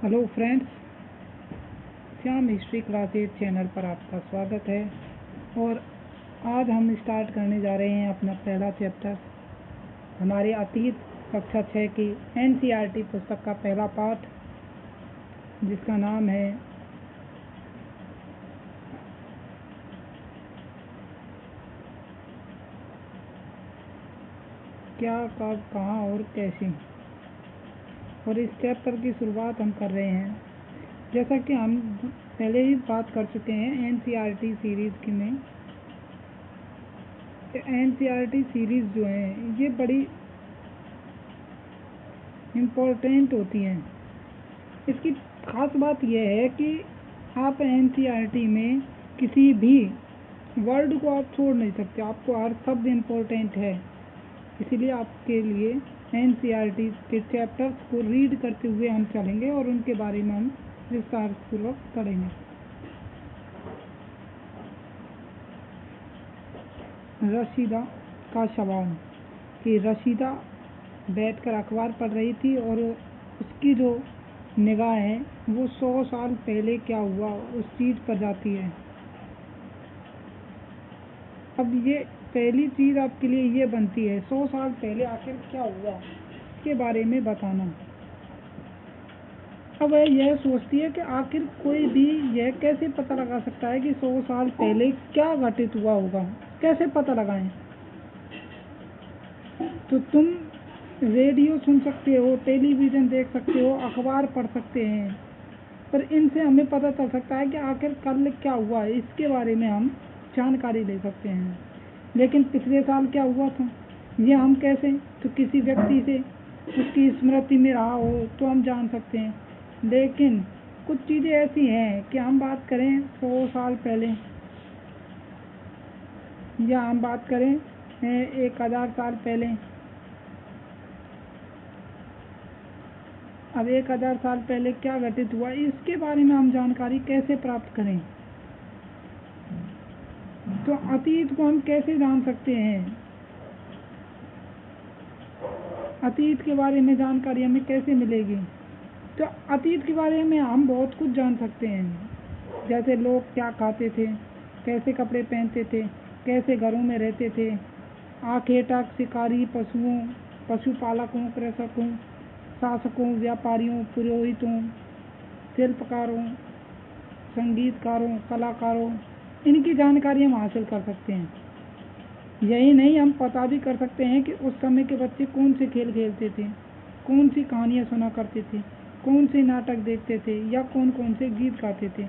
Hello friends, Shyam history classes channel पर आपका स्वागत है। और आज हम स्टार्ट करने जा रहे हैं अपना पहला चैप्टर, हमारे अतीत कक्षा 6 की एनसीईआरटी पुस्तक का पहला पाठ, जिसका नाम है क्या, कब, कहाँ और कैसे। और इस चैप्टर की शुरुआत हम कर रहे हैं, जैसा कि हम पहले ही बात कर चुके हैं एनसीईआरटी सीरीज़ की में। एनसीईआरटी सीरीज़ जो है ये बड़ी इम्पोर्टेंट होती हैं। इसकी खास बात यह है कि आप एनसीईआरटी में किसी भी वर्ड को आप छोड़ नहीं सकते, आपको हर शब्द इम्पोर्टेंट है। इसीलिए आपके लिए एनसीईआरटी के चैप्टर्स को रीड करते हुए हम चलेंगे और उनके बारे में हम विस्तारपूर्वक पढ़ेंगे। रशीदा का सवाल कि रशीदा बैठकर अखबार पढ़ रही थी और उसकी जो निगाह है वो 100 साल पहले क्या हुआ उस चीज़ पर जाती है। अब ये पहली चीज़ आपके लिए ये बनती है, 100 साल पहले आखिर क्या हुआ इसके बारे में बताना। अब वह यह सोचती है कि आखिर कोई भी यह कैसे पता लगा सकता है कि 100 साल पहले क्या घटित हुआ होगा, कैसे पता लगाएं। तो तुम रेडियो सुन सकते हो, टेलीविज़न देख सकते हो, अखबार पढ़ सकते हैं, पर इनसे हमें पता चल सकता है कि आखिर कल क्या हुआ, इसके बारे में हम जानकारी ले सकते हैं। लेकिन पिछले साल क्या हुआ था ये हम कैसे, तो किसी व्यक्ति से उसकी स्मृति में रहा हो तो हम जान सकते हैं। लेकिन कुछ चीज़ें ऐसी हैं कि हम बात करें 100 साल पहले या हम बात करें 1000 साल पहले। अब 1000 साल पहले क्या घटित हुआ इसके बारे में हम जानकारी कैसे प्राप्त करें। तो अतीत को हम कैसे जान सकते हैं, अतीत के बारे में जानकारी हमें कैसे मिलेगी। तो अतीत के बारे में हम बहुत कुछ जान सकते हैं, जैसे लोग क्या खाते थे, कैसे कपड़े पहनते थे, कैसे घरों में रहते थे, आखेटक, शिकारी, पशुओं, पशुपालकों, कृषकों, शासकों, व्यापारियों, पुरोहितों, शिल्पकारों, संगीतकारों, कलाकारों, इनकी जानकारी हम हासिल कर सकते हैं। यही नहीं, हम पता भी कर सकते हैं कि उस समय के बच्चे कौन से खेल खेलते थे, कौन सी कहानियाँ सुना करते थे, कौन से नाटक देखते थे या कौन कौन से गीत गाते थे।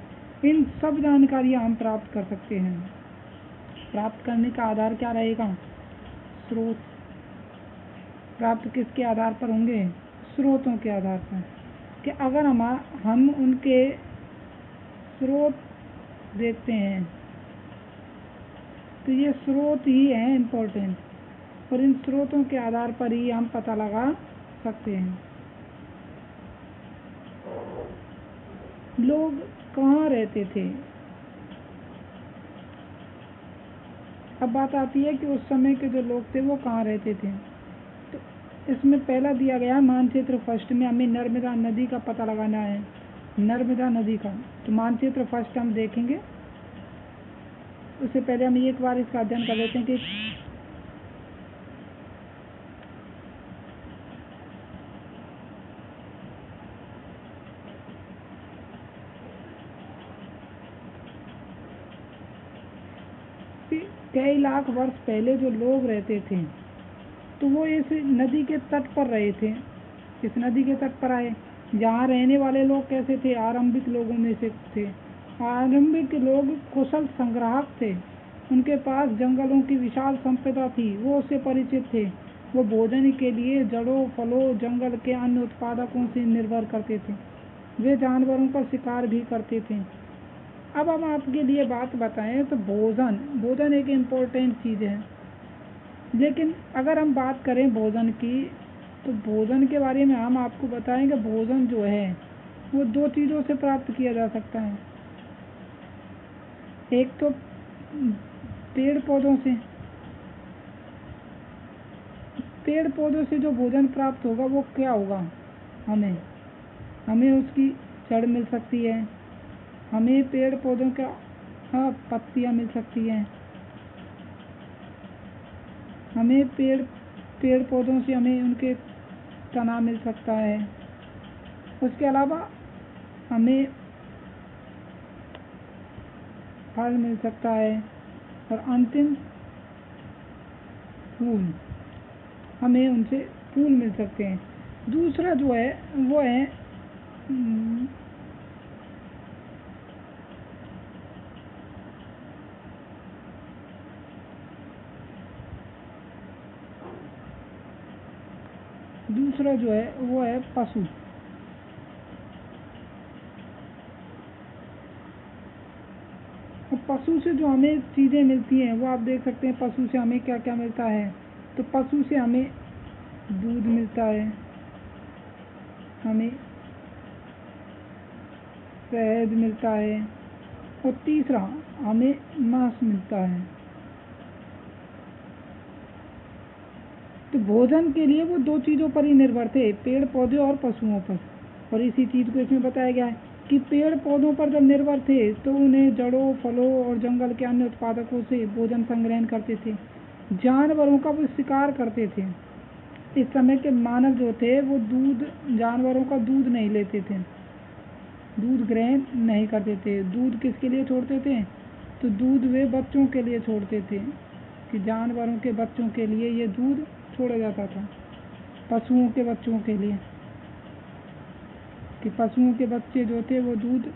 इन सब जानकारियाँ हम प्राप्त कर सकते हैं। प्राप्त करने का आधार क्या रहेगा, स्रोत। प्राप्त किसके आधार पर होंगे, स्रोतों के आधार पर। कि अगर हम उनके स्रोत देखते हैं तो ये स्रोत ही हैं इम्पोर्टेंट, और इन स्रोतों के आधार पर ही हम पता लगा सकते हैं लोग कहाँ रहते थे। अब बात आती है कि उस समय के जो लोग थे वो कहाँ रहते थे। तो इसमें पहला दिया गया मानचित्र फर्स्ट में हमें नर्मदा नदी का पता लगाना है, नर्मदा नदी का। तो मानचित्र फर्स्ट हम देखेंगे, उससे पहले हम एक बार इसका अध्ययन कर लेते हैं कि कई लाख वर्ष पहले जो लोग रहते थे तो वो इस नदी के तट पर रहे थे। इस नदी के तट पर आए, जहाँ रहने वाले लोग कैसे थे, आरंभिक लोगों में से थे। आरंभिक लोग कुशल संग्राहक थे, उनके पास जंगलों की विशाल संपदा थी, वो उससे परिचित थे। वो भोजन के लिए जड़ों, फलों, जंगल के अन्य उत्पादकों से निर्भर करते थे। वे जानवरों का शिकार भी करते थे। अब हम आपके लिए बात बताएं तो भोजन एक इम्पोर्टेंट चीज़ है। लेकिन अगर हम बात करें भोजन की, तो भोजन के बारे में हम आपको बताएं कि भोजन जो है वो दो चीज़ों से प्राप्त किया जा सकता है। एक तो पेड़ पौधों से, पेड़ पौधों से जो भोजन प्राप्त होगा वो क्या होगा हमें, हमें उसकी जड़ मिल सकती है, हमें पेड़ पौधों का पत्तियाँ मिल सकती हैं, हमें पेड़ पौधों से हमें उनके तना मिल सकता है। उसके अलावा हमें फल मिल सकता है और अंतिम फूल, हमें उनसे फूल मिल सकते हैं। दूसरा जो है वो है पशु। पशु से जो हमें चीज़ें मिलती हैं वो आप देख सकते हैं पशु से हमें क्या क्या मिलता है। तो पशु से हमें दूध मिलता है, हमें शहद मिलता है और तीसरा हमें मांस मिलता है। तो भोजन के लिए वो दो चीज़ों पर ही निर्भर थे, पेड़ पौधे और पशुओं पर। और इसी चीज़ को इसमें बताया गया है कि पेड़ पौधों पर जब निर्भर थे तो उन्हें जड़ों, फलों और जंगल के अन्य उत्पादकों से भोजन संग्रहण करते थे, जानवरों का वो शिकार करते थे। इस समय के मानव जो थे वो जानवरों का दूध नहीं लेते थे, दूध ग्रहण नहीं करते थे। दूध किसके लिए छोड़ते थे? तो दूध वे बच्चों के लिए छोड़ते थे, कि जानवरों के बच्चों के लिए ये दूध छोड़ा जाता था, पशुओं के बच्चों के लिए, कि पशुओं के बच्चे जो थे वो दूध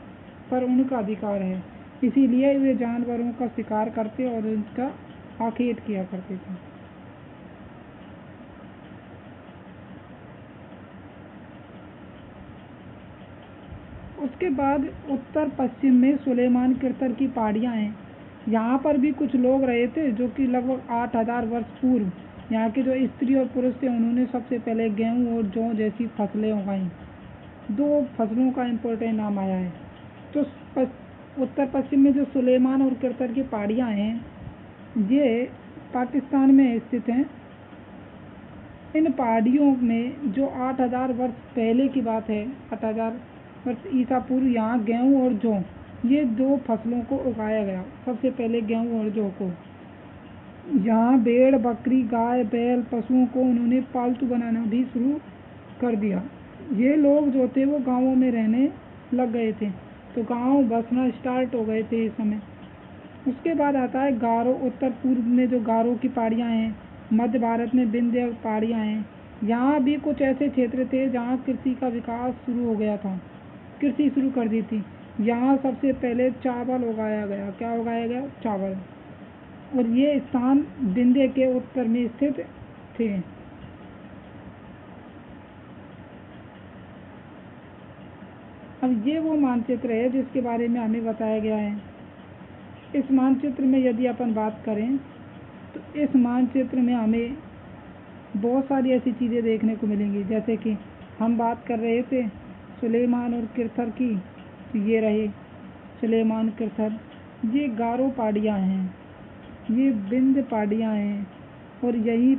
पर उनका अधिकार है, इसीलिए वे जानवरों का शिकार करते और उनका आखेट किया करते थे। उसके बाद उत्तर पश्चिम में सुलेमान किरतर की पहाड़ियाँ हैं। यहाँ पर भी कुछ लोग रहे थे जो कि लगभग 8000 वर्ष पूर्व यहाँ के जो स्त्री और पुरुष थे उन्होंने सबसे पहले गेहूँ और जौ जैसी फसलें उगाई। दो फसलों का इम्पोर्टेंट नाम आया है। तो उत्तर पश्चिम में जो सुलेमान और किरतर की पहाड़ियाँ हैं ये पाकिस्तान में स्थित हैं। इन पहाड़ियों में जो 8000 वर्ष पहले की बात है, 8000 वर्ष ईसा पूर्व, यहाँ गेहूँ और जौ ये दो फसलों को उगाया गया। सबसे पहले गेहूँ और जौ को। यहाँ भेड़, बकरी, गाय, बैल, पशुओं को उन्होंने पालतू बनाना भी शुरू कर दिया। ये लोग जो थे वो गाँवों में रहने लग गए थे, तो गांव बसना स्टार्ट हो गए थे इस समय। उसके बाद आता है गारो। उत्तर पूर्व में जो गारो की पहाड़ियाँ हैं, मध्य भारत में विंध्य पहाड़ियाँ हैं। यहाँ भी कुछ ऐसे क्षेत्र थे जहाँ कृषि का विकास शुरू हो गया था, कृषि शुरू कर दी थी। यहाँ सबसे पहले चावल उगाया गया। क्या उगाया गया? चावल। और ये स्थान विंध्य के उत्तर में स्थित थे। अब ये वो मानचित्र है जिसके बारे में हमें बताया गया है। इस मानचित्र में यदि अपन बात करें तो इस मानचित्र में हमें बहुत सारी ऐसी चीज़ें देखने को मिलेंगी, जैसे कि हम बात कर रहे थे सुलेमान और किरथर की, तो ये रहे सुलेमान किरथर। ये गारो पहाड़ियाँ हैं, ये विंध्य पहाड़ियाँ हैं और यहीं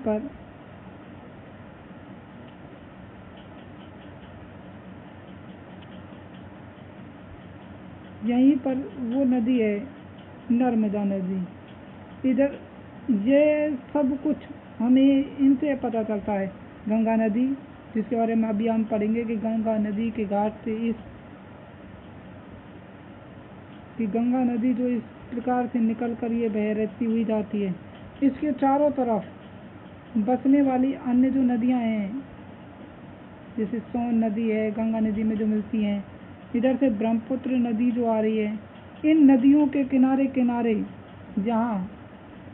पर वो नदी है नर्मदा नदी। इधर ये सब कुछ हमें इनसे पता चलता है। गंगा नदी, जिसके बारे में अभी हम पढ़ेंगे कि गंगा नदी के घाट से कि गंगा नदी जो इस प्रकार से निकल कर ये बहती हुई जाती है। इसके चारों तरफ बसने वाली अन्य जो नदियां हैं, जैसे सोन नदी है, गंगा नदी में जो मिलती हैं, इधर से ब्रह्मपुत्र नदी जो आ रही है। इन नदियों के किनारे किनारे जहाँ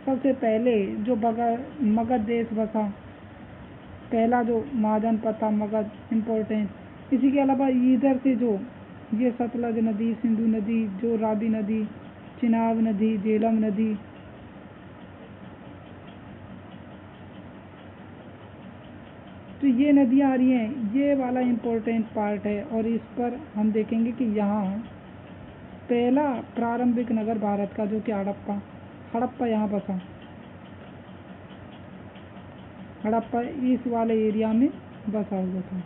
सबसे पहले जो मगध देश बसा, पहला जो महाजनपद था मगध, इम्पोर्टेंट। इसी के अलावा इधर से जो ये सतलज नदी, सिंधु नदी, जो रावी नदी, चिनाब नदी, झेलम नदी, तो ये नदियाँ आ रही हैं। ये वाला इम्पोर्टेंट पार्ट है और इस पर हम देखेंगे कि यहाँ पहला प्रारंभिक नगर भारत का जो कि हड़प्पा यहाँ बसा। हड़प्पा इस वाले एरिया में बसा हुआ था।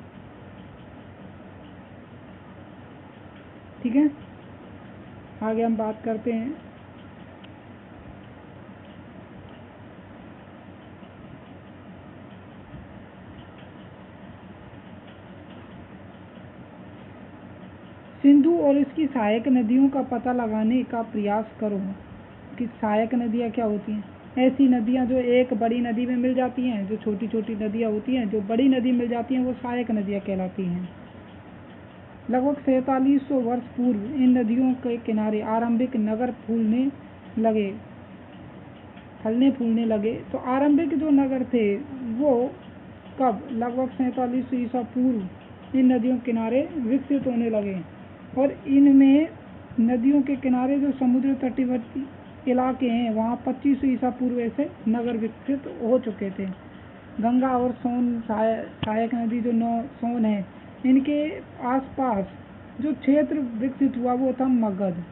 ठीक है, आगे हम बात करते हैं। सिंधु और इसकी सहायक नदियों का पता लगाने का प्रयास करो कि सहायक नदियाँ क्या होती हैं। ऐसी नदियाँ जो एक बड़ी नदी में मिल जाती हैं, जो छोटी छोटी नदियाँ होती हैं जो बड़ी नदी मिल जाती हैं, वो सहायक नदियाँ कहलाती हैं। लगभग 4700 वर्ष पूर्व इन नदियों के किनारे आरंभिक नगर फलने फूलने लगे। तो आरंभिक जो नगर थे वो कब, लगभग 4700 ईसा पूर्व इन नदियों के किनारे विकसित होने लगे। और इनमें नदियों के किनारे जो समुद्र तटीवर्ती इलाके हैं वहाँ 2500 ईसा पूर्व ऐसे नगर विकसित हो चुके थे। गंगा और सोन सहायक नदी जो सोन है, इनके आसपास जो क्षेत्र विकसित हुआ वो था मगध।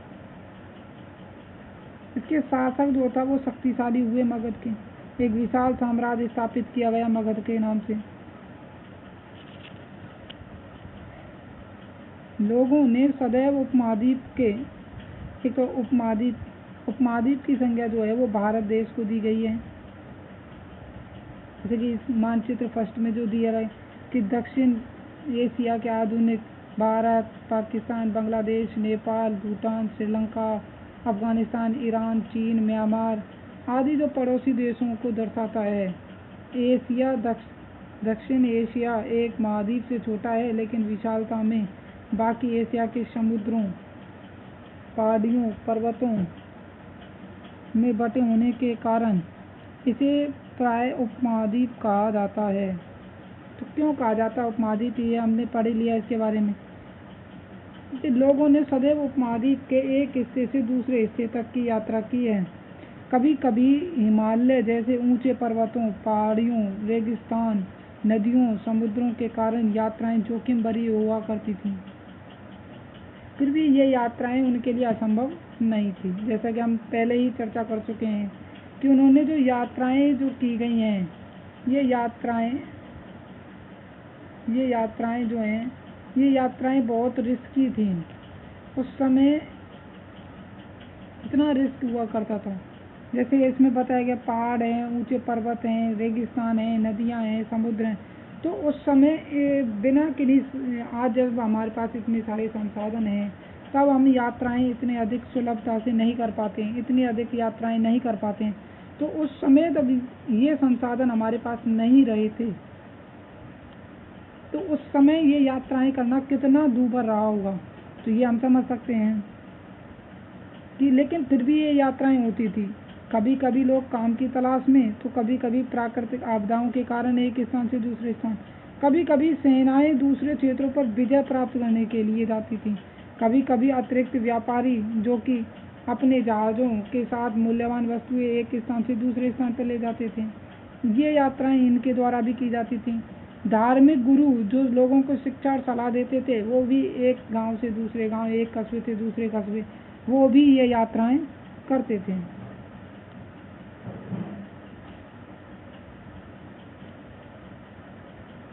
इसके शासक जो था वो शक्तिशाली हुए मगध के, एक विशाल साम्राज्य स्थापित किया गया मगध के नाम से। लोगों ने सदैव उपमहाद्वीप के एक उपमहाद्वीप की संज्ञा जो है वो भारत देश को दी गई है। जैसे कि इस मानचित्र फर्स्ट में जो दिया है कि दक्षिण एशिया के आधुनिक भारत, पाकिस्तान, बांग्लादेश, नेपाल, भूटान, श्रीलंका, अफगानिस्तान, ईरान, चीन, म्यांमार आदि जो पड़ोसी देशों को दर्शाता है। एशिया दक्षिण एशिया एक महाद्वीप से छोटा है, लेकिन विशालता में बाकी एशिया के समुद्रों, पहाड़ियों, पर्वतों में बटे होने के कारण इसे प्राय उपमहाद्वीप कहा जाता है। तो क्यों कहा जाता है उपमहाद्वीप, ये हमने पढ़ लिया इसके बारे में। लोगों ने सदैव उपमहाद्वीप के एक हिस्से से दूसरे हिस्से तक की यात्रा की है। कभी कभी हिमालय जैसे ऊंचे पर्वतों, पहाड़ियों, रेगिस्तान, नदियों, समुद्रों के कारण यात्राएं जोखिम भरी हुआ करती थीं। फिर भी ये यात्राएं उनके लिए असंभव नहीं थी। जैसा कि हम पहले ही चर्चा कर चुके हैं कि उन्होंने जो यात्राएं जो की गई हैं, ये यात्राएं जो हैं ये यात्राएं बहुत रिस्की थी। उस समय इतना रिस्क हुआ करता था। जैसे इसमें बताया गया पहाड़ हैं, ऊंचे पर्वत हैं, रेगिस्तान हैं, नदियां हैं, समुद्र हैं। तो उस समय बिना किसी, आज जब हमारे पास इतने सारे संसाधन हैं तब हम यात्राएं इतने अधिक सुलभता से नहीं कर पाते हैं, इतनी अधिक यात्राएं नहीं कर पाते हैं। तो उस समय तब ये संसाधन हमारे पास नहीं रहे थे, तो उस समय ये यात्राएं करना कितना दूभर रहा होगा, तो ये हम समझ सकते हैं कि लेकिन फिर भी ये यात्राएं होती थी। कभी कभी लोग काम की तलाश में, तो कभी कभी प्राकृतिक आपदाओं के कारण एक स्थान से दूसरे स्थान, कभी कभी सेनाएं दूसरे क्षेत्रों पर विजय प्राप्त करने के लिए जाती थी। कभी कभी अतिरिक्त व्यापारी जो कि अपने जहाज़ों के साथ मूल्यवान वस्तुएं एक स्थान से दूसरे स्थान पर ले जाते थे। ये यात्राएं इनके द्वारा भी की जाती थी। धार्मिक गुरु जो लोगों को शिक्षा और सलाह देते थे, वो भी एक गांव से दूसरे गांव, एक कस्बे से दूसरे कस्बे, वो भी ये यात्राएं करते थे।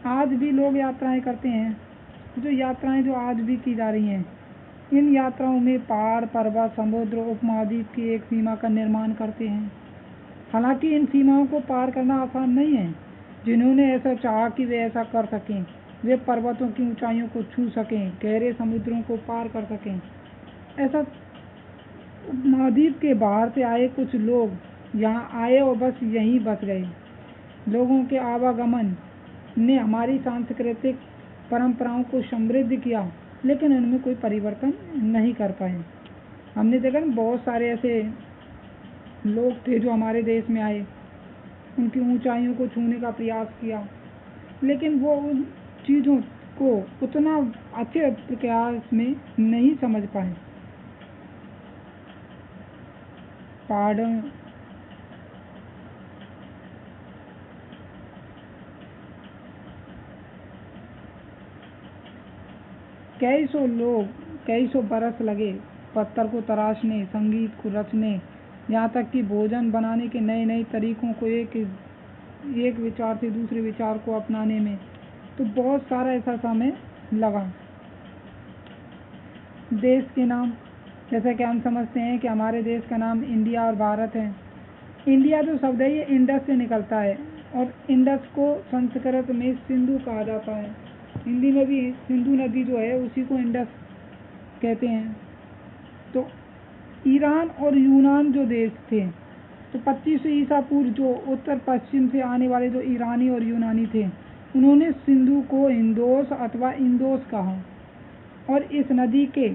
आज भी लोग यात्राएं करते हैं। जो यात्राएं जो आज भी की जा रही हैं, इन यात्राओं में पहाड़, पर्वत, समुद्र, उपमहाद्वीप की एक सीमा का निर्माण करते हैं। हालांकि इन सीमाओं को पार करना आसान नहीं है। जिन्होंने ऐसा चाहा कि वे ऐसा कर सकें, वे पर्वतों की ऊंचाइयों को छू सकें, गहरे समुद्रों को पार कर सकें। ऐसा उपमहाद्वीप के बाहर से आए कुछ लोग यहाँ आए और बस यहीं बस गए। लोगों के आवागमन ने हमारी सांस्कृतिक परंपराओं को समृद्ध किया, लेकिन उनमें कोई परिवर्तन नहीं कर पाए। हमने देखा ना, बहुत सारे ऐसे लोग थे जो हमारे देश में आए, उनकी ऊंचाइयों को छूने का प्रयास किया, लेकिन वो उन चीज़ों को उतना अच्छे प्रयास में नहीं समझ पाए। पहाड़ों कई सौ बरस लगे पत्थर को तराशने, संगीत को रचने, यहाँ तक कि भोजन बनाने के नए नए तरीकों को एक विचार से दूसरे विचार को अपनाने में। तो बहुत सारा ऐसा समय लगा। देश के नाम, जैसे कि हम समझते हैं कि हमारे देश का नाम इंडिया और भारत है। इंडिया जो शब्द है ये इंडस से निकलता है और इंडस को संस्कृत में सिंधु कहा जाता है। हिंदी में भी सिंधु नदी जो है उसी को इंडस कहते हैं। तो ईरान और यूनान जो देश थे, तो 2500 ईसा पूर्व जो उत्तर पश्चिम से आने वाले जो ईरानी और यूनानी थे, उन्होंने सिंधु को इंदोस अथवा इंदोस कहा और इस नदी के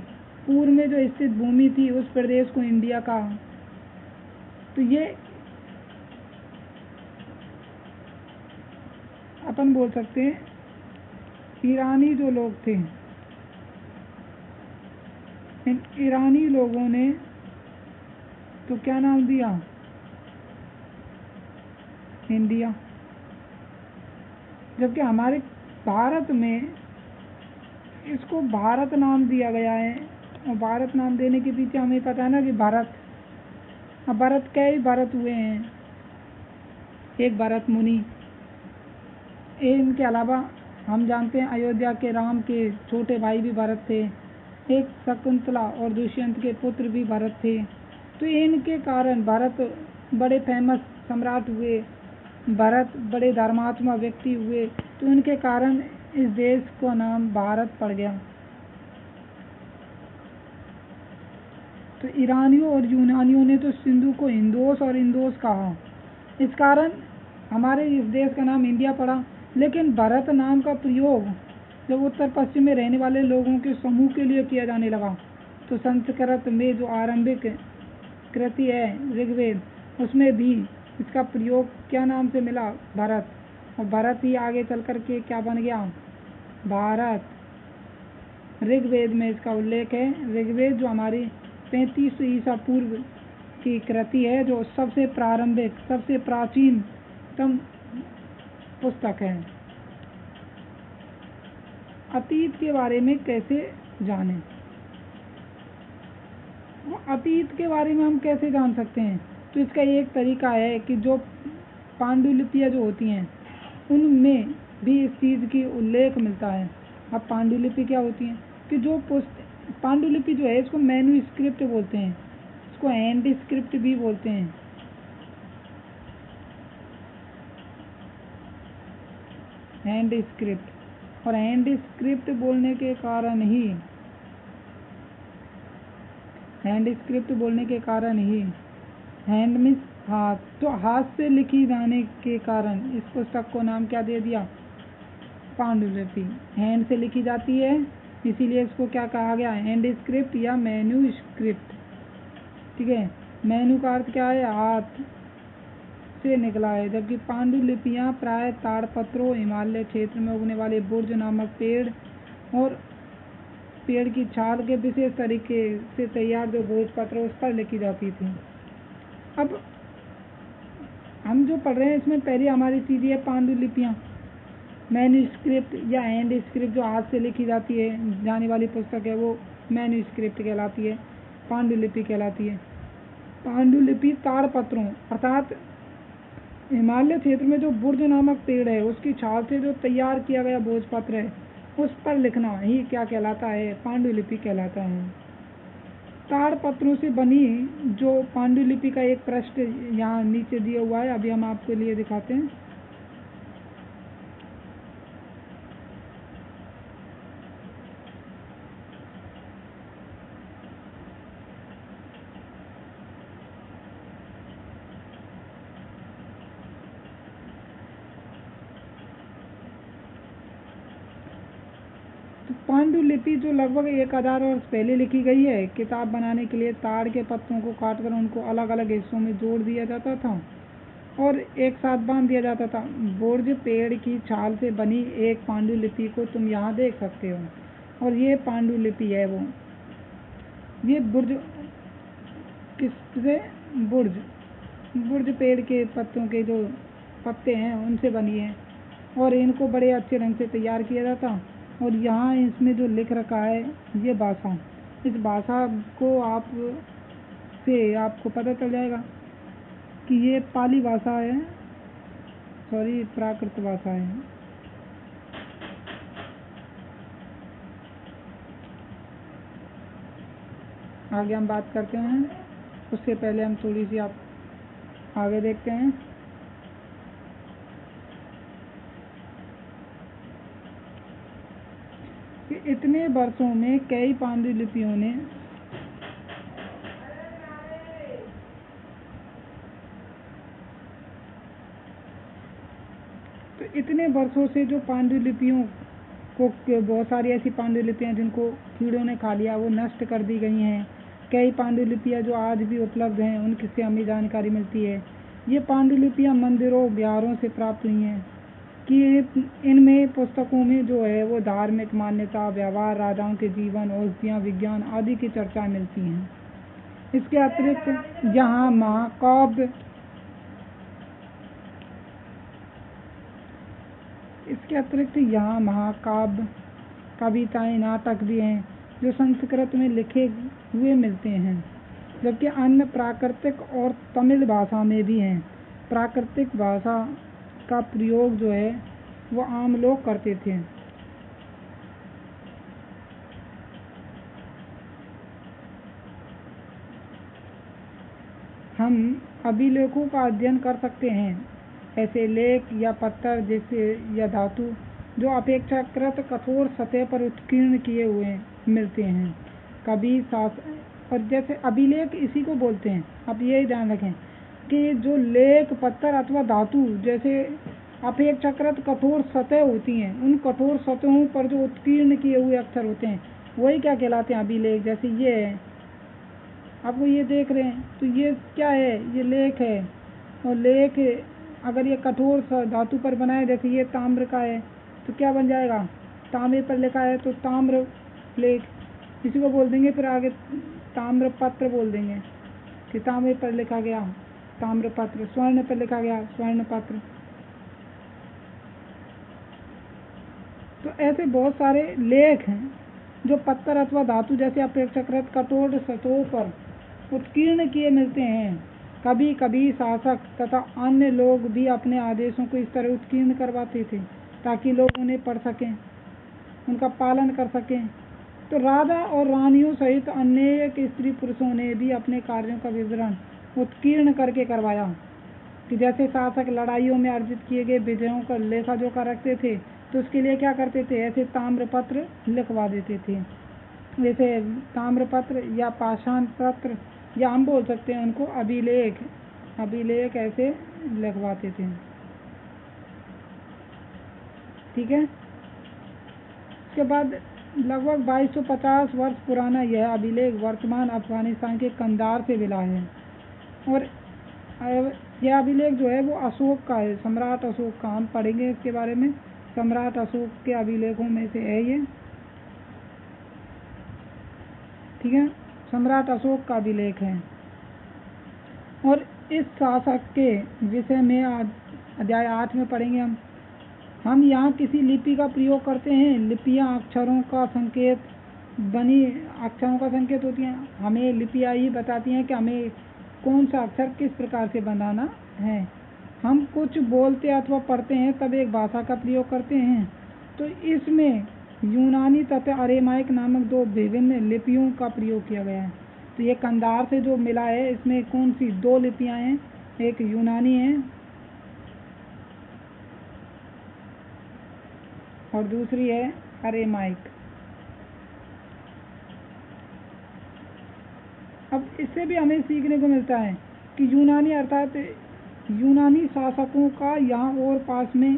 पूर्व में जो स्थित भूमि थी उस प्रदेश को इंडिया कहा। तो ये अपन बोल सकते हैं ईरानी जो लोग थे, इन ईरानी लोगों ने तो क्या नाम दिया, इंडिया। जबकि हमारे भारत में इसको भारत नाम दिया गया है और भारत नाम देने के पीछे हमें पता है ना कि भारत, अब भारत कई भारत हुए हैं, एक भरत मुनि, इनके अलावा हम जानते हैं अयोध्या के राम के छोटे भाई भी भरत थे, एक शकुंतला और दुष्यंत के पुत्र भी भरत थे। तो इनके कारण भरत बड़े फेमस सम्राट हुए, भरत बड़े धर्मात्मा व्यक्ति हुए, तो इनके कारण इस देश का नाम भारत पड़ गया। तो ईरानियों और यूनानियों ने तो सिंधु को इंदोस और इंदोस कहा, इस कारण हमारे इस देश का नाम इंडिया पड़ा। लेकिन भरत नाम का प्रयोग जब उत्तर पश्चिम में रहने वाले लोगों के समूह के लिए किया जाने लगा, तो संस्कृत में जो आरंभिक कृति है ऋग्वेद, उसमें भी इसका प्रयोग क्या नाम से मिला, भरत, और भरत ही आगे चल कर के क्या बन गया, भारत। ऋग्वेद में इसका उल्लेख है। ऋग्वेद जो हमारी 3500 ईसा पूर्व की कृति है, जो सबसे प्रारंभिक सबसे प्राचीनतम पुस्तक है। अतीत के बारे में कैसे जानें, अतीत के बारे में हम कैसे जान सकते हैं, तो इसका एक तरीका है कि जो पांडुलिपियाँ जो होती हैं उनमें भी इस चीज़ की उल्लेख मिलता है। अब पांडुलिपि क्या होती है कि जो पांडुलिपि जो है इसको मैन्युस्क्रिप्ट बोलते हैं, इसको हैंड स्क्रिप्ट भी बोलते हैं। हैंड स्क्रिप्ट, और हैंड स्क्रिप्ट बोलने के कारण ही हैंड मीन्स हाथ, तो हाथ से लिखी जाने के कारण इस पुस्तक को नाम क्या दे दिया, पांडुलिपि। हैंड से लिखी जाती है इसीलिए इसको क्या कहा गया, हैंड स्क्रिप्ट या मेन्यू स्क्रिप्ट। ठीक है, मेन्यू का अर्थ क्या है, हाथ से निकला है। जबकि पांडुलिपियाँ प्राय ताड़पत्रों, हिमालय क्षेत्र में उगने वाले बुर्ज नामक पेड़ और पेड़ की छाल के विशेष तरीके से तैयार जो भोजपत्र उस पर लिखी जाती थी। अब हम जो पढ़ रहे हैं इसमें पहली हमारी चीज़ है पांडुलिपियाँ, मैन्युस्क्रिप्ट या हैंड स्क्रिप्ट जो हाथ से लिखी जाती है जाने वाली पुस्तक है वो मैन्युस्क्रिप्ट कहलाती है, पांडुलिपि कहलाती है। पांडुलिपि ताड़पत्रों अर्थात हिमालय क्षेत्र में जो बुर्ज नामक पेड़ है उसकी छाल से जो तैयार किया गया भोजपत्र है उस पर लिखना ही क्या कहलाता है, पांडुलिपि कहलाता है। ताड़पत्रों से बनी जो पांडुलिपि का एक पृष्ठ यहाँ नीचे दिया हुआ है, अभी हम आपके लिए दिखाते हैं। पांडुलिपि जो लगभग 1000 वर्ष पहले लिखी गई है। किताब बनाने के लिए ताड़ के पत्तों को काटकर उनको अलग अलग हिस्सों में जोड़ दिया जाता था और एक साथ बांध दिया जाता था। बुर्ज पेड़ की छाल से बनी एक पांडुलिपि को तुम यहाँ देख सकते हो और ये पांडुलिपि है वो। ये बुर्ज किससे, बुर्ज पेड़ के पत्तों के जो पत्ते हैं उनसे बनी है और इनको बड़े अच्छे ढंग से तैयार किया जाता। और यहाँ इसमें जो लिख रखा है ये भाषा, इस भाषा को आपको पता चल जाएगा कि ये पाली भाषा है, सॉरी प्राकृत भाषा है। आगे हम बात करते हैं। उससे पहले हम थोड़ी सी आप आगे देखते हैं। कि इतने वर्षों में कई पांडुलिपियों ने इतने वर्षों से जो पांडुलिपियों को बहुत सारी ऐसी पांडुलिपियां जिनको कीड़ों ने खा लिया वो नष्ट कर दी गई हैं। कई पांडुलिपियां जो आज भी उपलब्ध हैं उनसे हमें जानकारी मिलती है। ये पांडुलिपियां मंदिरों ब्यारों से प्राप्त हुई हैं कि इनमें पुस्तकों में जो है वो धार्मिक मान्यता, व्यवहार, राजाओं के जीवन, औषधियाँ, विज्ञान आदि की चर्चाएं मिलती हैं। इसके अतिरिक्त यहाँ महाकाव्य कविताएं, नाटक भी हैं जो संस्कृत में लिखे हुए मिलते हैं, जबकि अन्य प्राकृतिक और तमिल भाषा में भी हैं। प्राकृतिक भाषा का प्रयोग जो है वो आम लोग करते थे। हम अभिलेखों का अध्ययन कर सकते हैं, ऐसे लेख या पत्थर जैसे या धातु जो अपेक्षाकृत कठोर सतह पर उत्कीर्ण किए हुए मिलते हैं। कभी और जैसे अभिलेख इसी को बोलते हैं। अब यही ध्यान रखें कि जो लेख, पत्थर अथवा धातु जैसे अपेक्षाकृत कठोर सतह होती हैं, उन कठोर सतहों पर जो उत्कीर्ण किए हुए अक्षर होते हैं वही क्या कहलाते हैं? अभिलेख। जैसे ये है, आपको ये देख रहे हैं तो ये क्या है? ये लेख है। और लेख अगर ये कठोर धातु पर बना है, जैसे ये ताम्र का है तो क्या बन जाएगा? तांबे पर लिखा है तो ताम्र लेख, इसी को बोल देंगे। फिर आगे ताम्र पत्र बोल देंगे कि तांबे पर लिखा गया ताम्र पत्र, स्वर्ण पर लिखा गया स्वर्ण पत्र। तो ऐसे बहुत सारे लेख हैं जो पत्थर अथवा धातु जैसे अपेक्षाकृत कठोर सतहों पर उत्कीर्ण किए मिलते हैं। कभी कभी शासक तथा अन्य लोग भी अपने आदेशों को इस तरह उत्कीर्ण करवाते थे ताकि लोग उन्हें पढ़ सकें, उनका पालन कर सकें। तो राजा और रानियों सहित अनेक स्त्री पुरुषों ने भी अपने कार्यों का विवरण उत्कीर्ण करके करवाया। कि जैसे शासक लड़ाइयों में अर्जित किए गए विजयों का लेखा जोखा रखते थे तो उसके लिए क्या करते थे? ऐसे ताम्रपत्र लिखवा देते थे। जैसे ताम्रपत्र या पाषाण पत्र, या हम बोल सकते हैं उनको अभिलेख ऐसे लिखवाते थे। ठीक है। इसके बाद लगभग 2250 वर्ष पुराना यह अभिलेख वर्तमान अफगानिस्तान के कंधार से मिला है। और यह अभिलेख जो है वो अशोक का है, सम्राट अशोक का। हम पढ़ेंगे इसके बारे में। सम्राट अशोक के अभिलेखों में से है ये। ठीक है, सम्राट अशोक का अभिलेख है। और इस शासक के विषय में अध्याय 8 में पढ़ेंगे हम यहाँ किसी लिपि का प्रयोग करते हैं। लिपियाँ अक्षरों का संकेत होती हैं। हमें लिपियाँ ही बताती हैं कि हमें कौन सा अक्षर किस प्रकार से बनाना है। हम कुछ बोलते अथवा पढ़ते हैं तब एक भाषा का प्रयोग करते हैं। तो इसमें यूनानी तथा अरेमाइक नामक दो विभिन्न लिपियों का प्रयोग किया गया है। तो ये कंधार से जो मिला है इसमें कौन सी दो लिपियाँ हैं? एक यूनानी है और दूसरी है अरेमाइक। अब इससे भी हमें सीखने को मिलता है कि यूनानी अर्थात यूनानी शासकों का यहाँ और पास में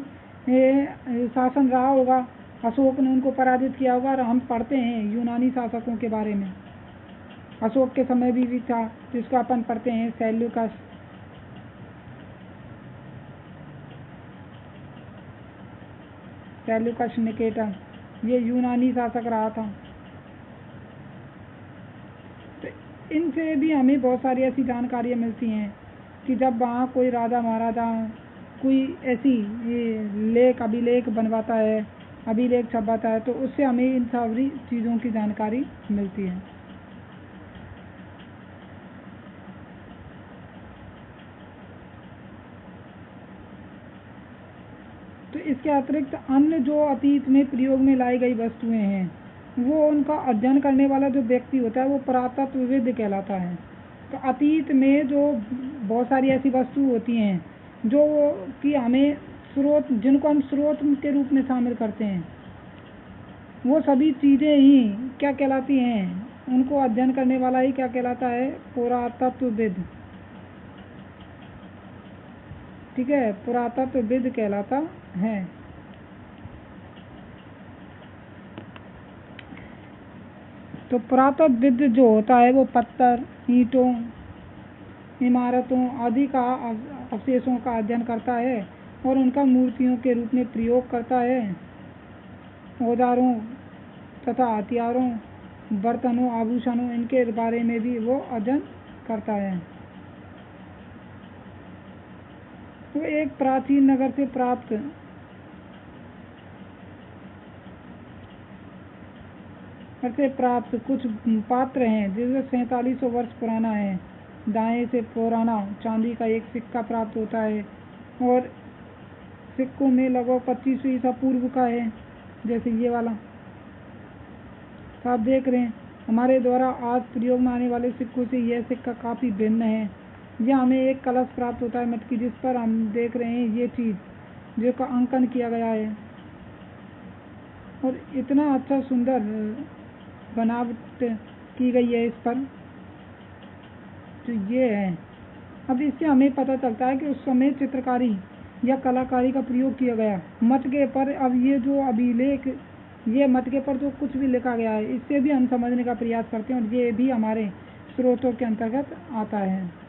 शासन रहा होगा। अशोक ने उनको पराजित किया होगा। और हम पढ़ते हैं यूनानी शासकों के बारे में। अशोक के समय भी था जिसको अपन पढ़ते हैं सेल्यूकस निकेटर, ये यूनानी शासक रहा था। तो इनसे भी हमें बहुत सारी ऐसी जानकारियाँ मिलती हैं कि जब वहाँ कोई राजा महाराजा कोई ऐसी अभिलेख बनवाता है, अभिलेख छपवाता है, तो उससे हमें इन सारी चीज़ों की जानकारी मिलती है। तो इसके अतिरिक्त अन्य जो अतीत में प्रयोग में लाई गई वस्तुएं हैं वो उनका अध्ययन करने वाला जो व्यक्ति होता है वो पुरातत्वविद कहलाता है। तो अतीत में जो बहुत सारी ऐसी वस्तु होती हैं जो कि हमें स्रोत, जिनको हम स्रोत के रूप में शामिल करते हैं, वो सभी चीज़ें ही क्या कहलाती हैं, उनको अध्ययन करने वाला ही क्या कहलाता है, पुरातत्वविद। ठीक है, पुरातत्वविद कहलाता है। तो पुरातत्वविद जो होता है वो पत्थर, ईंटों, इमारतों आदि का अवशेषों का अध्ययन करता है और उनका मूर्तियों के रूप में प्रयोग करता है। औजारों तथा हथियारों, बर्तनों, आभूषणों, इनके बारे में भी वो अध्ययन करता है। वो एक प्राचीन नगर से प्राप्त कुछ पात्र हैं जिसमें 4700 वर्ष पुराना है। दाएं से पुराना चांदी का एक सिक्का प्राप्त होता है और सिक्कों में लगभग 2500 ईसा पूर्व का है, जैसे ये वाला। तो आप देख रहे हैं हमारे द्वारा आज प्रयोग में आने वाले सिक्कों से यह सिक्का काफ़ी भिन्न है। यह हमें एक कलश प्राप्त होता है मटकी, जिस पर हम देख रहे हैं ये चीज़ जो का अंकन किया गया है और इतना अच्छा सुंदर बनावट की गई है इस पर। तो ये है। अब इससे हमें पता चलता है कि उस समय चित्रकारी या कलाकारी का प्रयोग किया गया। मटके पर अब ये जो अभिलेख, ये मटके पर जो कुछ भी लिखा गया है, इससे भी हम समझने का प्रयास करते हैं और ये भी हमारे स्रोतों के अंतर्गत आता है।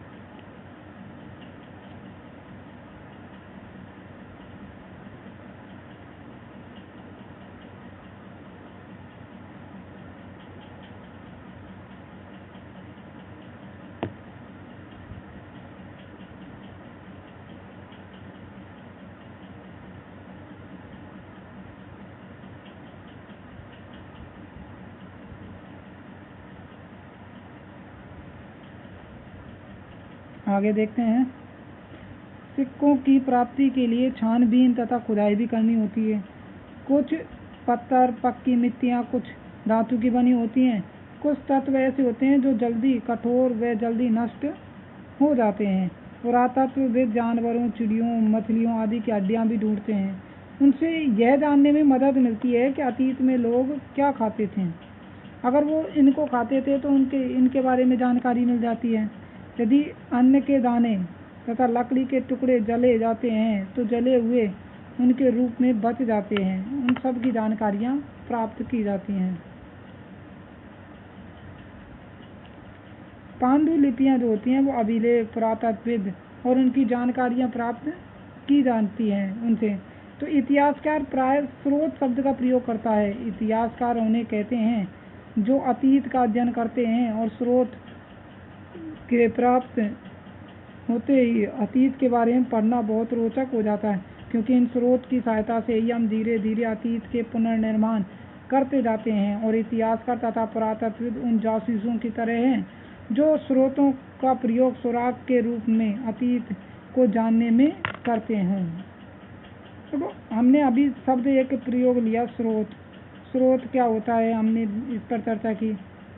आगे देखते हैं। सिक्कों की प्राप्ति के लिए छानबीन तथा खुदाई भी करनी होती है। कुछ पत्थर, पक्की मिट्टियाँ, कुछ धातु की बनी होती हैं। कुछ तत्व ऐसे होते हैं जो जल्दी कठोर व जल्दी नष्ट हो जाते हैं। पुरातत्वविद जानवरों, चिड़ियों, मछलियों आदि की हड्डियाँ भी ढूंढते हैं। उनसे यह जानने में मदद मिलती है कि अतीत में लोग क्या खाते थे। अगर वो इनको खाते थे तो इनके बारे में जानकारी मिल जाती है। यदि अन्न के दाने तथा लकड़ी के टुकड़े जले जाते हैं तो जले हुए उनके रूप में बच जाते हैं। उन सब की जानकारियाँ प्राप्त की जाती हैं। पांडुलिपियाँ जो होती हैं वो अभिलेख, पुरातत्वविद और उनकी जानकारियाँ प्राप्त की जाती हैं उनसे। तो इतिहासकार प्राय स्रोत शब्द का प्रयोग करता है। इतिहासकार उन्हें कहते हैं जो अतीत का अध्ययन करते हैं और स्रोत के प्राप्त होते ही अतीत के बारे में पढ़ना बहुत रोचक हो जाता है, क्योंकि इन स्रोत की सहायता से ही हम धीरे धीरे अतीत के पुनर्निर्माण करते जाते हैं। और इतिहासकार तथा पुरातत्वविद उन जासूसों की तरह हैं जो स्रोतों का प्रयोग सुराग के रूप में अतीत को जानने में करते हैं। तो हमने अभी शब्द एक प्रयोग लिया, स्रोत। स्रोत क्या होता है हमने इस पर चर्चा की।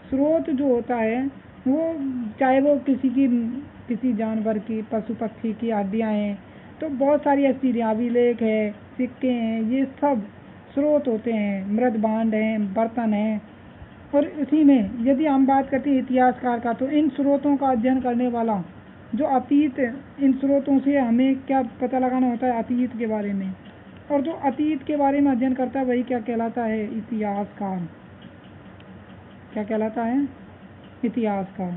स्रोत जो होता है वो चाहे वो किसी जानवर की, पशु पक्षी की हड्डियाँ हैं, तो बहुत सारी ऐसी चीज़ें, अभिलेख है, सिक्के हैं, ये सब स्रोत होते हैं। मृद भांड हैं, बर्तन हैं। और इसी में यदि हम बात करते हैं इतिहासकार का, तो इन स्रोतों का अध्ययन करने वाला जो अतीत, इन स्रोतों से हमें क्या पता लगाना होता है अतीत के बारे में, और जो अतीत के बारे में अध्ययन करता है वही क्या कहलाता है, इतिहासकार। क्या कहलाता है, इतिहासकार।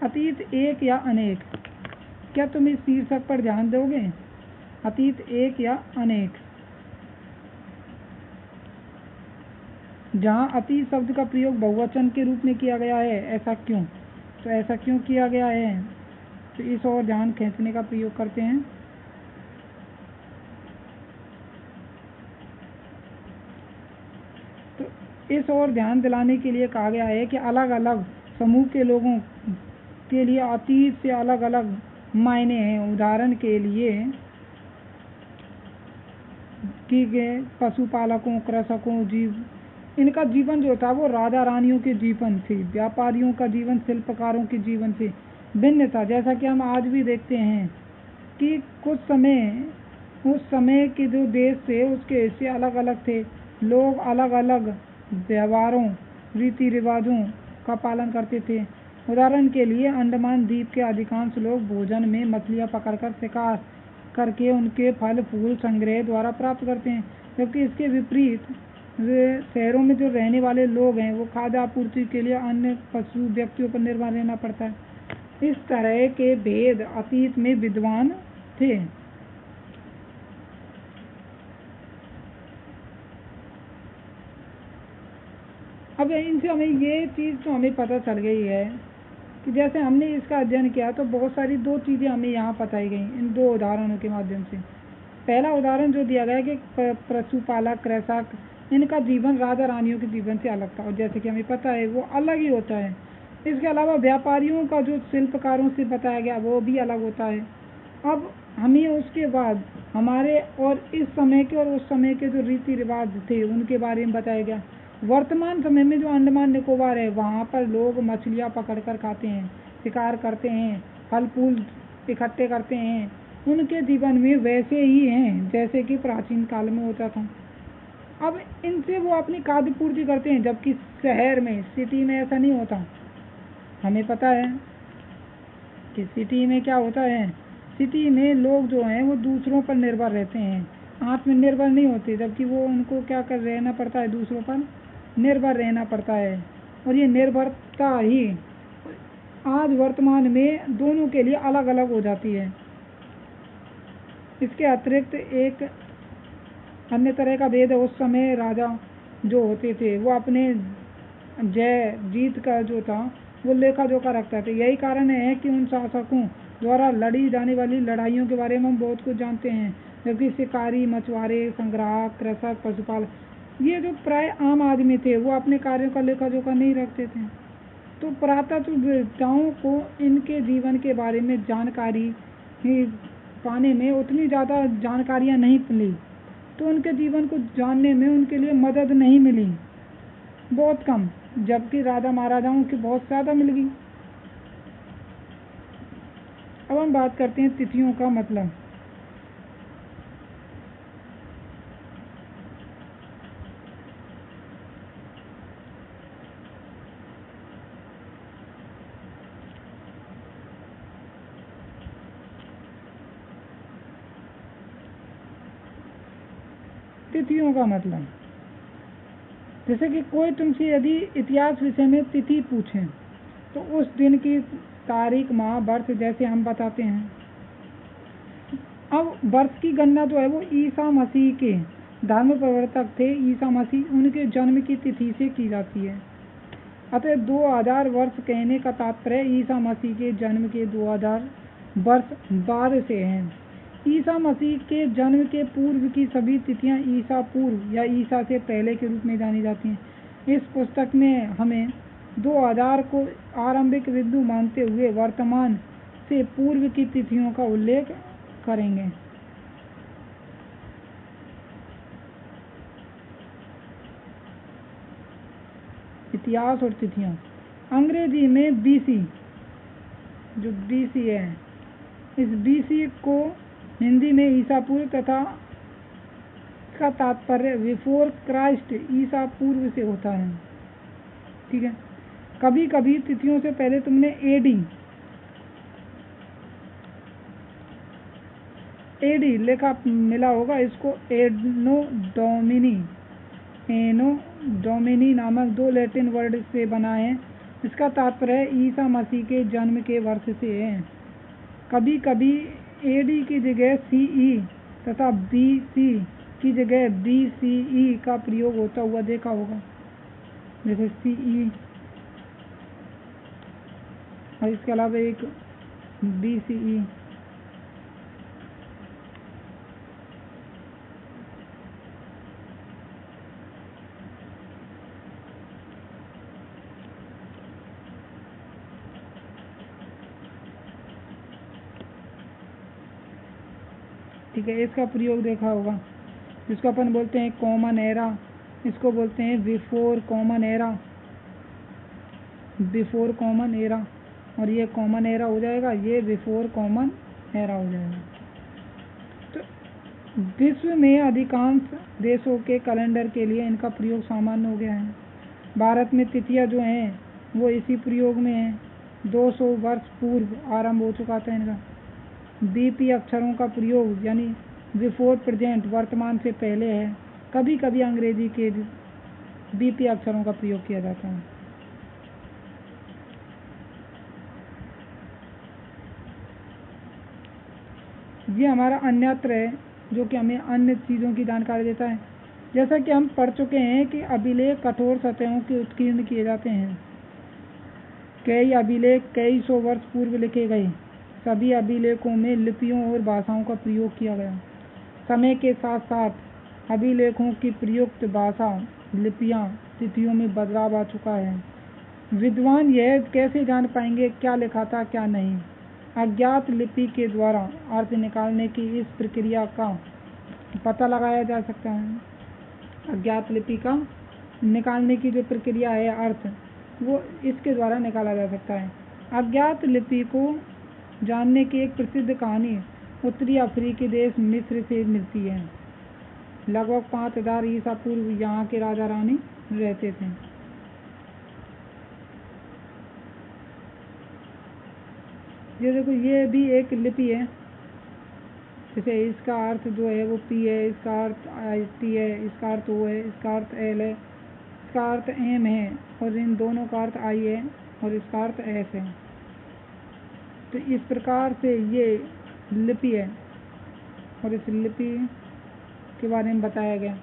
अतीत एक या अनेक, क्या तुम इस शीर्षक पर ध्यान दोगे? अतीत एक या अनेक। जहाँ अतीत शब्द का प्रयोग बहुवचन के रूप में किया गया है, ऐसा क्यों? तो ऐसा क्यों किया गया है, तो इस ओर ध्यान खींचने का प्रयोग करते हैं। तो इस ओर ध्यान दिलाने के लिए कहा गया है कि अलग अलग समूह के लोगों के लिए अतीत से अलग अलग मायने हैं। उदाहरण के लिए कि पशुपालकों, कृषकों, इनका जीवन जो था वो राजा रानियों के जीवन से, व्यापारियों का जीवन शिल्पकारों के जीवन से भिन्न था। जैसा कि हम आज भी देखते हैं कि उस समय के जो देश थे उसके हिस्से अलग अलग थे, लोग अलग अलग व्यवहारों, रीति रिवाजों का पालन करते थे। उदाहरण के लिए अंडमान द्वीप के अधिकांश लोग भोजन में मछलियाँ पकड़कर शिकार करके उनके फल फूल संग्रह द्वारा प्राप्त करते हैं, जबकि इसके विपरीत शहरों में जो रहने वाले लोग हैं वो खाद्य आपूर्ति के लिए अन्य पशु व्यक्तियों पर निर्भर रहना पड़ता है। इस तरह के भेद अतीत में विद्वान थे। अब इनसे हमें ये चीज़ तो हमें पता चल गई है कि जैसे हमने इसका अध्ययन किया तो बहुत सारी दो चीज़ें हमें यहाँ बताई गई इन दो उदाहरणों के माध्यम से। पहला उदाहरण जो दिया गया कि पशुपालक, कृषक, इनका जीवन राजा रानियों के जीवन से अलग था और जैसे कि हमें पता है वो अलग ही होता है। इसके अलावा व्यापारियों का जो शिल्पकारों से बताया गया वो भी अलग होता है। अब हमें उसके बाद हमारे और इस समय के और उस समय के जो रीति रिवाज थे उनके बारे में बताया गया। वर्तमान समय में जो अंडमान निकोबार है वहाँ पर लोग मछलियाँ पकड़कर खाते हैं, शिकार करते हैं, फल फूल इकट्ठे करते हैं। उनके जीवन में वैसे ही हैं जैसे कि प्राचीन काल में होता था। अब इनसे वो अपनी खाद्य पूर्ति करते हैं, जबकि शहर में, सिटी में ऐसा नहीं होता। हमें पता है कि सिटी में क्या होता है, सिटी में लोग जो हैं वो दूसरों पर निर्भर रहते हैं, आत्मनिर्भर नहीं होते, जबकि वो उनको क्या कर रहना पड़ता है, दूसरों पर निर्भर रहना पड़ता है। और ये निर्भरता ही आज वर्तमान में दोनों के लिए अलग अलग हो जाती है। इसके अतिरिक्त एक अन्य तरह का भेद है, उस समय राजा जो होते थे वो अपने जय जीत का जो था वो लेखा जोखा रखते थे। यही कारण है कि उन शासकों द्वारा लड़ी जाने वाली लड़ाइयों के बारे में हम बहुत कुछ जानते हैं, जबकि शिकारी, मछुआरे, संग्राहक, कृषक, पशुपालक, ये जो प्राय आम आदमी थे वो अपने कार्यों का लेखा जोखा नहीं रखते थे। तो पुरातत्ववेत्ताओं को इनके जीवन के बारे में जानकारी पाने में उतनी ज़्यादा जानकारियाँ नहीं मिली, तो उनके जीवन को जानने में उनके लिए मदद नहीं मिली, बहुत कम, जबकि राजा महाराजाओं की बहुत ज़्यादा मिल गई। अब हम बात करते हैं तिथियों का मतलब। तिथियों का मतलब, जैसे कि कोई तुमसे यदि इतिहास विषय में तिथि पूछें तो उस दिन की तारीख, माह, वर्ष जैसे हम बताते हैं। अब वर्ष की गणना जो है वो ईसा मसीह के धर्म प्रवर्तक थे, ईसा मसीह, उनके जन्म की तिथि से की जाती है। अतः 2000 वर्ष कहने का तात्पर्य ईसा मसीह के जन्म के 2000 वर्ष बाद से हैं। ईसा मसीह के जन्म के पूर्व की सभी तिथियां ईसा पूर्व या ईसा से पहले के रूप में जानी जाती हैं। इस पुस्तक में हमें 2000 को आरंभिक बिंदु मानते हुए वर्तमान से पूर्व की तिथियों का उल्लेख करेंगे। इतिहास और तिथियां, अंग्रेजी में बीसी, जो बीसी है, इस बीसी को हिंदी में ईसा पूर्व तथा इसका तात्पर्य बिफोर क्राइस्ट, ईसा पूर्व से होता है। ठीक है, कभी कभी तिथियों से पहले तुमने एडी लेखा मिला होगा, इसको एनो डोमिनी नामक दो लैटिन वर्ड से बना है। इसका तात्पर्य ईसा मसीह के जन्म के वर्ष से है। कभी कभी एडी की जगह सीई तथा बीसी की जगह बीसीई का प्रयोग होता हुआ देखा होगा, जैसे सीई और इसके अलावा एक बीसीई। ठीक है, इसका प्रयोग देखा होगा। जिसको अपन बोलते हैं कॉमन एरा, इसको बोलते हैं before common era, before common era, और ये कॉमन एरा हो जाएगा, ये बिफोर कॉमन एरा हो जाएगा। तो विश्व में अधिकांश देशों के कैलेंडर के लिए इनका प्रयोग सामान्य हो गया है। भारत में तिथियां जो हैं वो इसी प्रयोग में हैं। 200 वर्ष पूर्व आरंभ हो चुका था इनका। बीपी अक्षरों का प्रयोग यानी बिफोर प्रेजेंट वर्तमान से पहले है। कभी कभी अंग्रेजी के बीपी अक्षरों का प्रयोग किया जाता है। ये हमारा अन्यत्र है जो कि हमें अन्य चीज़ों की जानकारी देता है। जैसा कि हम पढ़ चुके हैं कि अभिलेख कठोर सतहों के उत्कीर्ण किए जाते हैं। कई अभिलेख कई सौ वर्ष पूर्व लिखे गए। सभी अभिलेखों में लिपियों और भाषाओं का प्रयोग किया गया। समय के साथ साथ अभिलेखों की प्रयुक्त भाषा, लिपियां, तिथियों में बदलाव आ चुका है। विद्वान यह कैसे जान पाएंगे क्या लिखा था क्या नहीं? अज्ञात लिपि के द्वारा अर्थ निकालने की इस प्रक्रिया का पता लगाया जा सकता है। अज्ञात लिपि का निकालने की जो प्रक्रिया है अर्थ, वो इसके द्वारा निकाला जा सकता है। अज्ञात लिपि को जानने की एक प्रसिद्ध कहानी उत्तरी अफ्रीकी देश मिस्र से मिलती है। लगभग 5000 ईसा पूर्व यहाँ के राजा रानी रहते थे। ये देखो, ये भी एक लिपि है। जैसे इसका अर्थ जो है वो पी है, इसका अर्थ आई टी है, इसका अर्थ ओ है, इसका अर्थ एल है, इसका अर्थ एम है, और इन दोनों का अर्थ आई है, और इसका अर्थ एस है। तो इस प्रकार से ये लिपि है, और इस लिपि के बारे में बताया गया।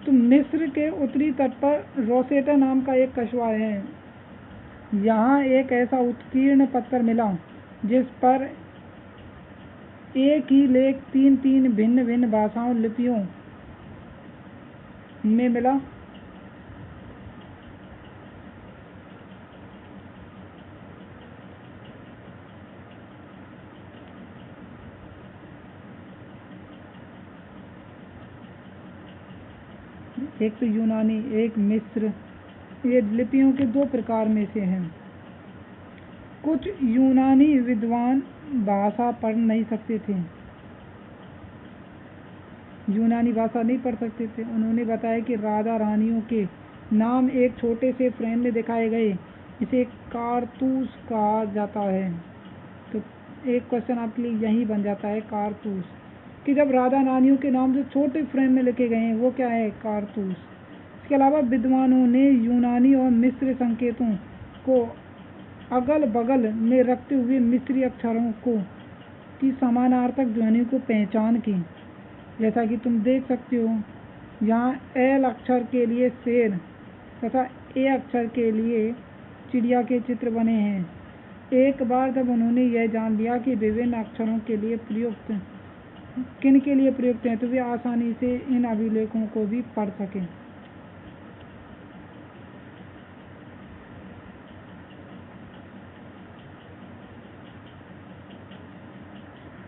तो मिस्र के उत्तरी तट पर रोसेटा नाम का एक कस्बा है। यहाँ एक ऐसा उत्कीर्ण पत्थर मिला जिस पर एक ही लेख तीन तीन भिन्न भिन्न भाषाओं लिपियों में मिला। एक तो यूनानी, एक मिस्र। ये लिपियों के दो प्रकार में से हैं। कुछ यूनानी विद्वान भाषा पढ़ नहीं सकते थे, यूनानी भाषा नहीं पढ़ सकते थे। उन्होंने बताया कि राजा रानियों के नाम एक छोटे से फ्रेम में दिखाए गए। इसे कारतूस कहा जाता है। तो एक क्वेश्चन आपके लिए यही बन जाता है, कारतूस, कि जब राजा रानियों के नाम जो छोटे फ्रेम में लिखे गए हैं वो क्या है, कारतूस। इसके अलावा विद्वानों ने यूनानी और मिस्र संकेतों को अगल बगल में रखते हुए मिस्री अक्षरों को की समानार्थक ध्वनि को पहचान की। जैसा कि तुम देख सकते हो, यहाँ एल अक्षर के लिए शेर तथा ए अक्षर के लिए चिड़िया के चित्र बने हैं। एक बार जब उन्होंने यह जान लिया कि विभिन्न अक्षरों के लिए प्रयुक्त किन के लिए प्रयुक्त हैं, तो वे आसानी से इन अभिलेखों को भी पढ़ सकें।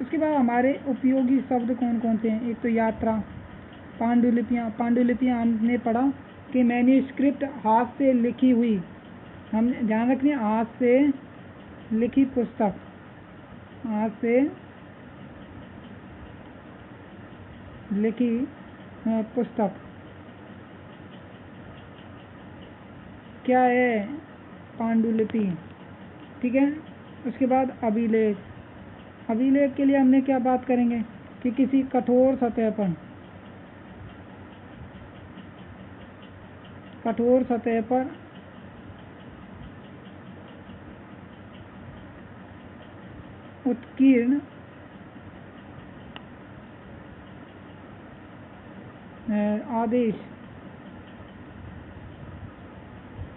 उसके बाद हमारे उपयोगी शब्द कौन कौन से हैं? एक तो यात्रा, पांडुलिपियाँ। पांडुलिपियाँ हमने पढ़ा कि मैन्युस्क्रिप्ट, हाथ से लिखी हुई, हम ध्यान रखने, हाथ से लिखी पुस्तक, हाथ से लिखी पुस्तक क्या है, पांडुलिपि। ठीक है। उसके बाद अभिलेख। अभिलेख के लिए हमने क्या बात करेंगे कि किसी कठोर सतह पर उत्कीर्ण आदेश,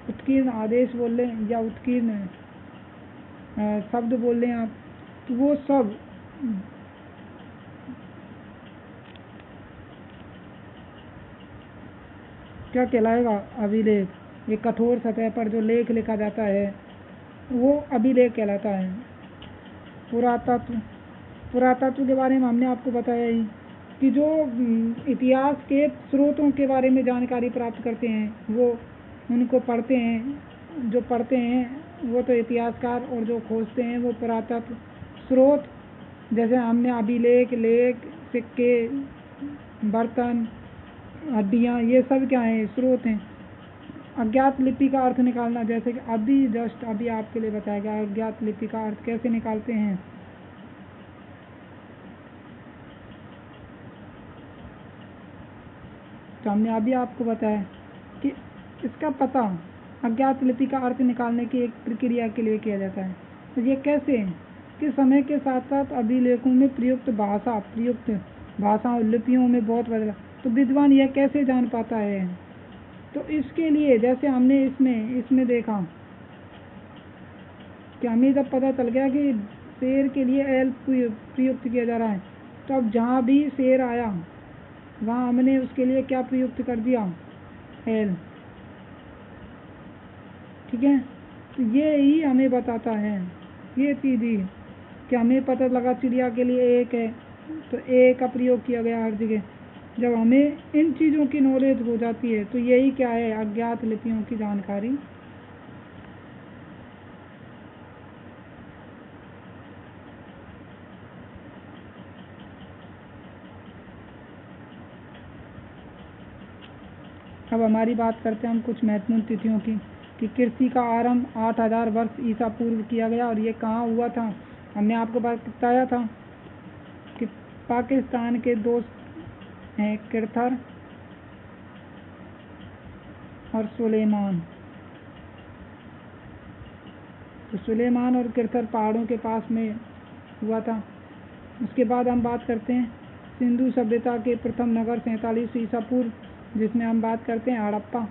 उत्कीर्ण आदेश बोल लें या उत्कीर्ण शब्द बोल लें आप, तो वो सब क्या कहलाएगा, अभिलेख। ये कठोर सतह पर जो लेख लिखा जाता है वो अभिलेख कहलाता है। पुरातत्व, पुरातत्व के बारे में हमने आपको बताया ही कि जो इतिहास के स्रोतों के बारे में जानकारी प्राप्त करते हैं वो उनको पढ़ते हैं, जो पढ़ते हैं वो तो इतिहासकार और जो खोजते हैं वो पुरातत्व। स्रोत जैसे हमने अभिलेख, लेख, सिक्के, बर्तन, हड्डियाँ, ये सब क्या हैं? स्रोत हैं। अज्ञात लिपि का अर्थ निकालना, जैसे कि अभी आपके लिए बताया गया अज्ञात लिपि का अर्थ कैसे निकालते हैं। तो हमने अभी आपको बताया कि इसका पता अज्ञात लिपि का अर्थ निकालने की एक प्रक्रिया के लिए किया जाता है। तो ये कैसे कि समय के साथ साथ अभिलेखों में प्रयुक्त भाषा और लिपियों में बहुत बदला, तो विद्वान यह कैसे जान पाता है? तो इसके लिए जैसे हमने इसमें देखा कि हमें जब पता चल गया कि शेर के लिए एल प्रयुक्त किया जा रहा है, तो अब जहाँ भी शेर आया वहाँ हमने उसके लिए क्या प्रयुक्त कर दिया? एल। ठीक है, तो ये ही हमें बताता है, ये चीज़ ही कि हमें पता लगा चिड़िया के लिए एक है तो ए का प्रयोग किया गया हर जगह। जब हमें इन चीज़ों की नॉलेज हो जाती है तो यही क्या है? अज्ञात लिपियों की जानकारी। अब हमारी बात करते हैं हम कुछ महत्वपूर्ण तिथियों की कि कृषि का आरंभ 8000 वर्ष ईसा पूर्व किया गया और ये कहाँ हुआ था? हमने आपको बताया था कि पाकिस्तान के दोस्त हैं किरथर और सुलेमान। तो सुलेमान और किरथर पहाड़ों के पास में हुआ था। उसके बाद हम बात करते हैं सिंधु सभ्यता के प्रथम नगर 47 ईसा पूर्व, जिसमें हम बात करते हैं हड़प्पा।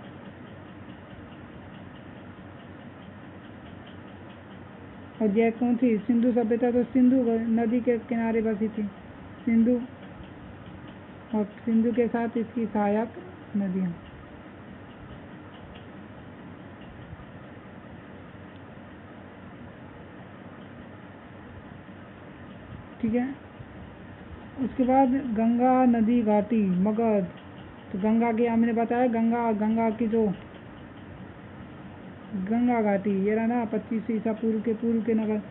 और यह कौन थी सिंधु सभ्यता? तो सिंधु नदी के किनारे बसी थी सिंधु, और सिंधु के साथ इसकी सहायक नदियाँ। ठीक है, उसके बाद गंगा नदी घाटी मगध। तो गंगा की हमने बताया गंगा की जो गंगा घाटी ये रहा ना 25 ईसा पूर्व के नगर,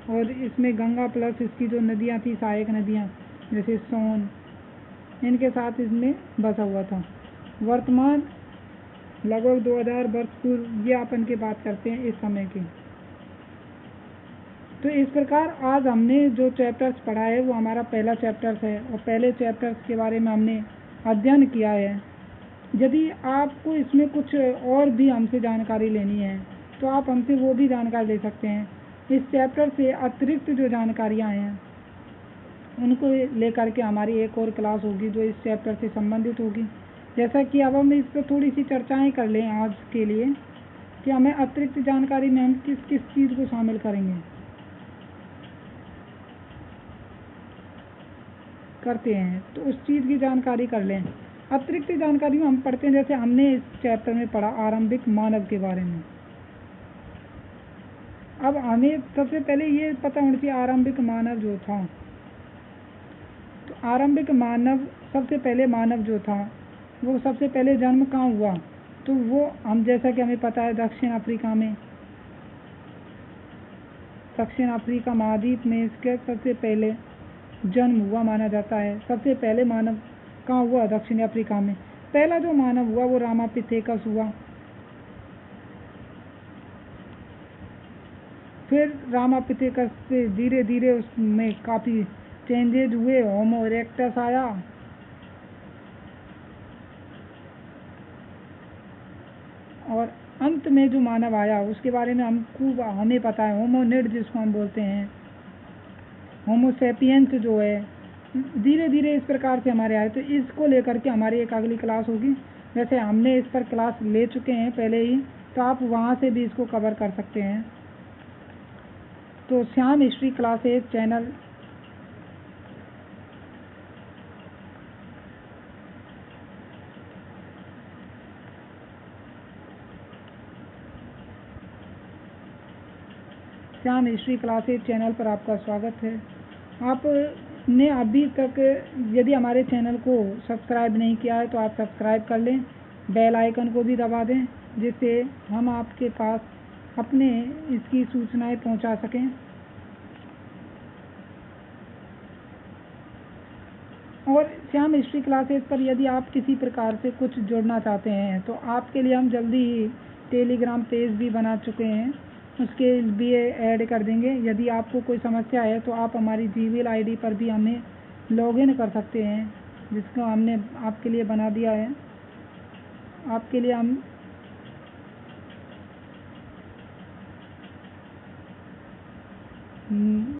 और इसमें गंगा प्लस इसकी जो नदियाँ थी सहायक नदियाँ जैसे सोन, इनके साथ इसमें बसा हुआ था। वर्तमान लगभग 2000 वर्ष पूर्व, ये अपन की बात करते हैं इस समय की। तो इस प्रकार आज हमने जो चैप्टर्स पढ़ा है वो हमारा पहला चैप्टर्स है, और पहले चैप्टर्स के बारे में हमने अध्ययन किया है। यदि आपको इसमें कुछ और भी हमसे जानकारी लेनी है तो आप हमसे वो भी जानकारी ले सकते हैं। इस चैप्टर से अतिरिक्त जो जानकारियाँ हैं उनको लेकर के हमारी एक और क्लास होगी जो इस चैप्टर से संबंधित होगी। जैसा कि अब हम इस पर थोड़ी सी चर्चाएँ कर लें आज के लिए कि हमें अतिरिक्त जानकारी में हम किस किस चीज़ को शामिल करेंगे करते हैं, तो उस चीज़ की जानकारी कर लें। अतिरिक्त जानकारी में हम पढ़ते हैं, जैसे हमने इस चैप्टर में पढ़ा आरंभिक मानव के बारे में। अब हमें सबसे पहले ये पता होना चाहिए आरंभिक मानव जो था, तो आरंभिक मानव सबसे पहले मानव जो था वो सबसे पहले जन्म कहाँ हुआ? तो वो हम जैसा कि हमें पता है दक्षिण अफ्रीका महाद्वीप में इसके सबसे पहले जन्म हुआ माना जाता है। सबसे पहले मानव कहाँ हुआ? दक्षिण अफ्रीका में। पहला जो मानव हुआ वो रामापिथेकस हुआ। फिर रामापिथेकस से धीरे धीरे उसमें काफ़ी चेंजेज हुए, होमो इरेक्टस आया, और अंत में जो मानव आया उसके बारे में हमें पता है होमोनिड जिसको हम बोलते हैं, होमोसेपियंस जो है। धीरे धीरे इस प्रकार से हमारे आए, तो इसको लेकर के हमारी एक अगली क्लास होगी। वैसे हमने इस पर क्लास ले चुके हैं पहले ही, तो आप वहाँ से भी इसको कवर कर सकते हैं। तो Shyam history classes channel Shyam history classes channel पर आपका स्वागत है। आपने अभी तक यदि हमारे चैनल को सब्सक्राइब नहीं किया है तो आप सब्सक्राइब कर लें, बेल आइकन को भी दबा दें जिससे हम आपके पास अपने इसकी सूचनाएं पहुंचा सकें। और श्याम हिस्ट्री क्लासेस पर यदि आप किसी प्रकार से कुछ जोड़ना चाहते हैं तो आपके लिए हम जल्दी ही टेलीग्राम पेज भी बना चुके हैं, उसके लिए ऐड कर देंगे। यदि आपको कोई समस्या है तो आप हमारी जीमेल आईडी पर भी हमें लॉगिन कर सकते हैं, जिसको हमने आपके लिए बना दिया है। आपके लिए हम